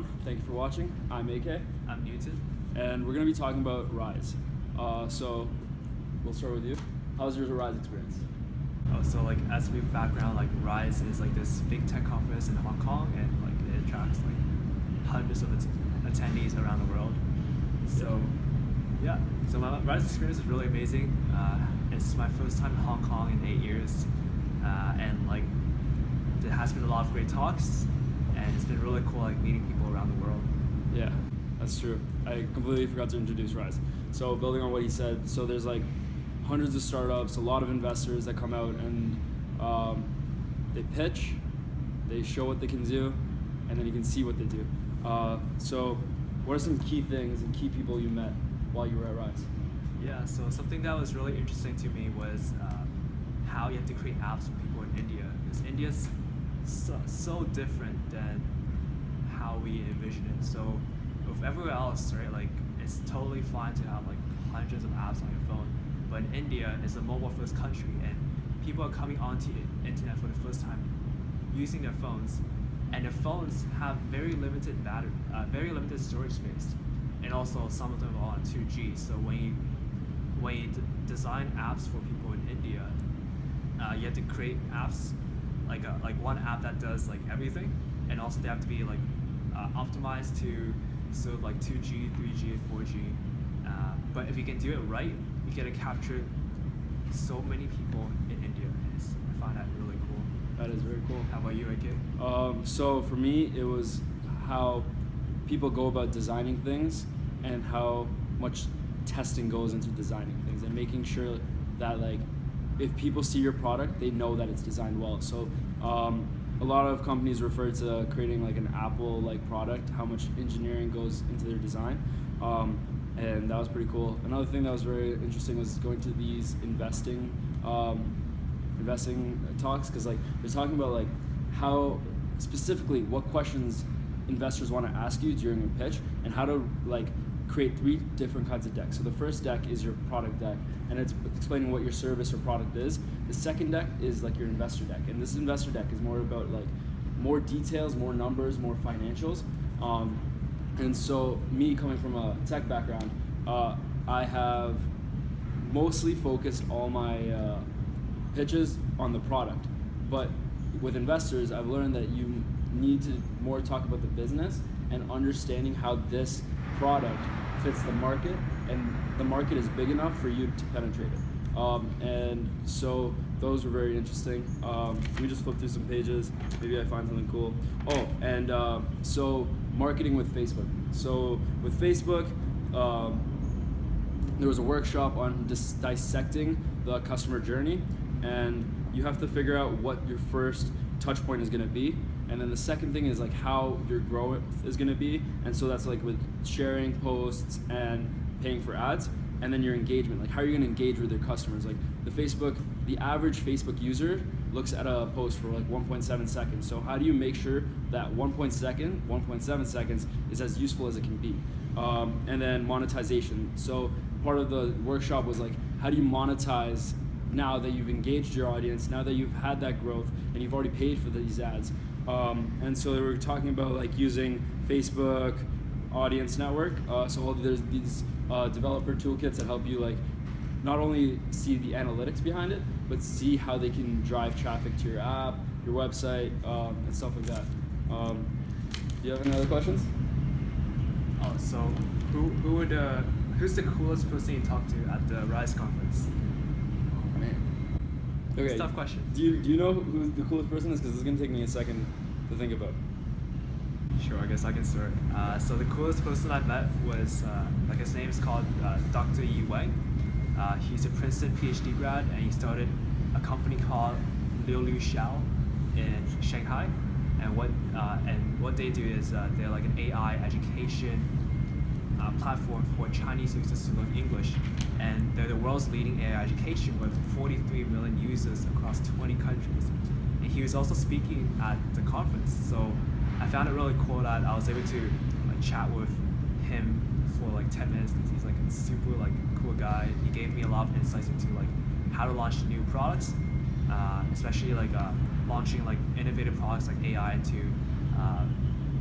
everyone. Thank you for watching. I'm AK. I'm Newton. And we're going to be talking about Rise. So we'll start with you. How's your Rise experience? So as a brief background, Rise is this big tech conference in Hong Kong, and it attracts hundreds of attendees around the world. So so my Rise experience is really amazing. It's my first time in Hong Kong in 8 years, and there has been a lot of great talks, and it's been really cool meeting people around the world. Yeah, that's true. I completely forgot to introduce Rise. So building on what he said, so there's hundreds of startups, a lot of investors that come out and they pitch, they show what they can do, and then you can see what they do. So what are some key things and key people you met while you were at Rise? Yeah, so something that was really interesting to me was how you have to create apps for people in India, because India's so different than how we envision it. So with everywhere else, right, it's totally fine to have hundreds of apps on your phone, but in India, it's a mobile-first country, and people are coming onto the internet for the first time using their phones, and their phones have very limited storage space, and also some of them are on 2G. So when you design apps for people in India, you have to create apps like one app that does everything, and also they have to be optimized to serve 2G, 3G, 4G. But if you can do it right, you get to capture so many people in India. I find that really cool. That is very cool. How about you, AK? So for me, it was how people go about designing things and how much testing goes into designing things and making sure that if people see your product, they know that it's designed well. So a lot of companies refer to creating an Apple product, how much engineering goes into their design, and that was pretty cool. Another thing that was very interesting was going to these investing talks, because they're talking about how specifically what questions investors want to ask you during a pitch, and how to create 3 different kinds of decks. So the first deck is your product deck, and it's explaining what your service or product is. The second deck is your investor deck, and this investor deck is more about more details, more numbers, more financials. And so me coming from a tech background, I have mostly focused all my pitches on the product. But with investors, I've learned that you need to more talk about the business and understanding how this product fits the market, and the market is big enough for you to penetrate it. And so those were very interesting. We just flipped through some pages. Maybe I find something cool. Oh, and so marketing with Facebook. So with Facebook, there was a workshop on dissecting the customer journey, and you have to figure out what your first touch point is going to be, and then the second thing is how your growth is going to be, and so that's with sharing posts and paying for ads, and then your engagement, how are you going to engage with your customers. The average Facebook user looks at a post for 1.7 seconds, so how do you make sure that 1.7 seconds is as useful as it can be? And then monetization. So part of the workshop was how do you monetize now that you've engaged your audience, now that you've had that growth and you've already paid for these ads. And so they were talking about using Facebook audience network. So there's these developer toolkits that help you not only see the analytics behind it, but see how they can drive traffic to your app, your website, and stuff like that. Do you have any other questions? Oh, so who's the coolest person you talked to at the Rise conference? Okay. Tough question. Do you know who the coolest person is? Because it's going to take me a second to think about. Sure, I guess I can start. So the coolest person I met was, his name is called Dr. Ivey. He's a Princeton PhD grad, and he started a company called Liu Xiao in Shanghai. And what they do is they're an AI education platform for Chinese users to learn English, and they're the world's leading AI education with 43 million users across 20 countries. And he was also speaking at the conference, so I found it really cool that I was able to chat with him for 10 minutes, because he's a super cool guy. He gave me a lot of insights into how to launch new products, especially launching innovative products like AI into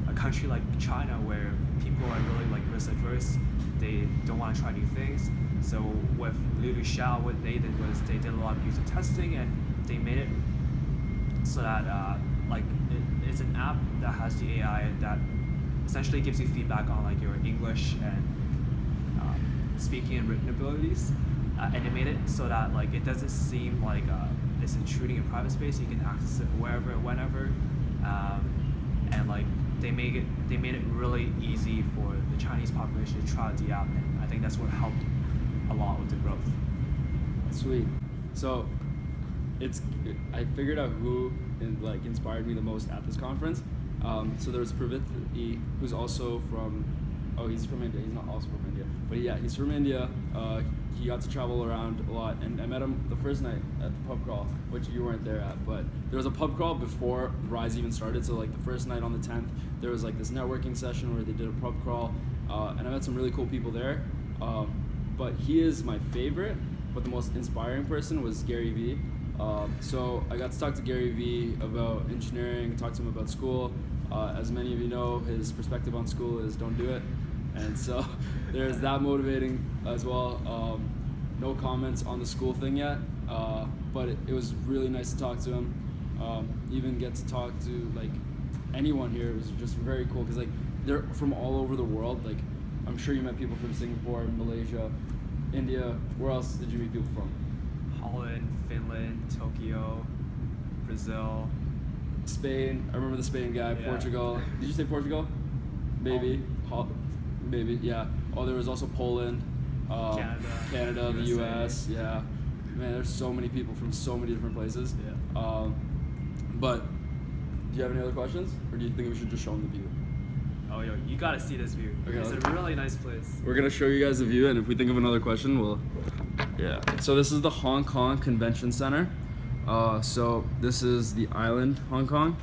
a country like China where people are really like risk adverse, they don't want to try new things. So with Lulu Xiao, what they did was they did a lot of user testing and they made it so that it's an app that has the AI that essentially gives you feedback on like your English and speaking and written abilities, and they made it so that like it doesn't seem like it's intruding in private space. You can access it wherever, whenever, and like they made it really easy for the Chinese population to try out the app, and I think that's what helped a lot with the growth. Sweet. So I figured out who inspired me the most at this conference. So there's Pravit E, who's also from, he's from India. He's not also from India, but yeah, he's from India. He got to travel around a lot, and I met him the first night at the pub crawl, which you weren't there at, but there was a pub crawl before Rise even started. So like the first night on the 10th, there was like this networking session where they did a pub crawl, and I met some really cool people there. But he is my favorite, but the most inspiring person was Gary Vee. So I got to talk to Gary Vee about engineering, talk to him about school. As many of you know, his perspective on school is don't do it. And so there's that motivating as well. No comments on the school thing yet, but it was really nice to talk to him. Even get to talk to like anyone here. It was just very cool because like they're from all over the world. Like I'm sure you met people from Singapore, Malaysia, India. Where else did you meet people from? Holland, Finland, Tokyo, Brazil, Spain. I remember the Spain guy. Yeah. Portugal. Did you say Portugal? Maybe. Maybe. Yeah. Oh, there was also Poland, Canada, the US. Yeah. Man, there's so many people from so many different places. Yeah. But do you have any other questions, or do you think we should just show them the view? Oh, yo, you gotta see this view. Okay, It's a really nice place. We're gonna show you guys the view, and if we think of another question, we'll. Yeah. So this is the Hong Kong Convention Center. So this is the island Hong Kong,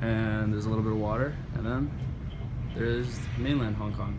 and there's a little bit of water, and then there's mainland Hong Kong.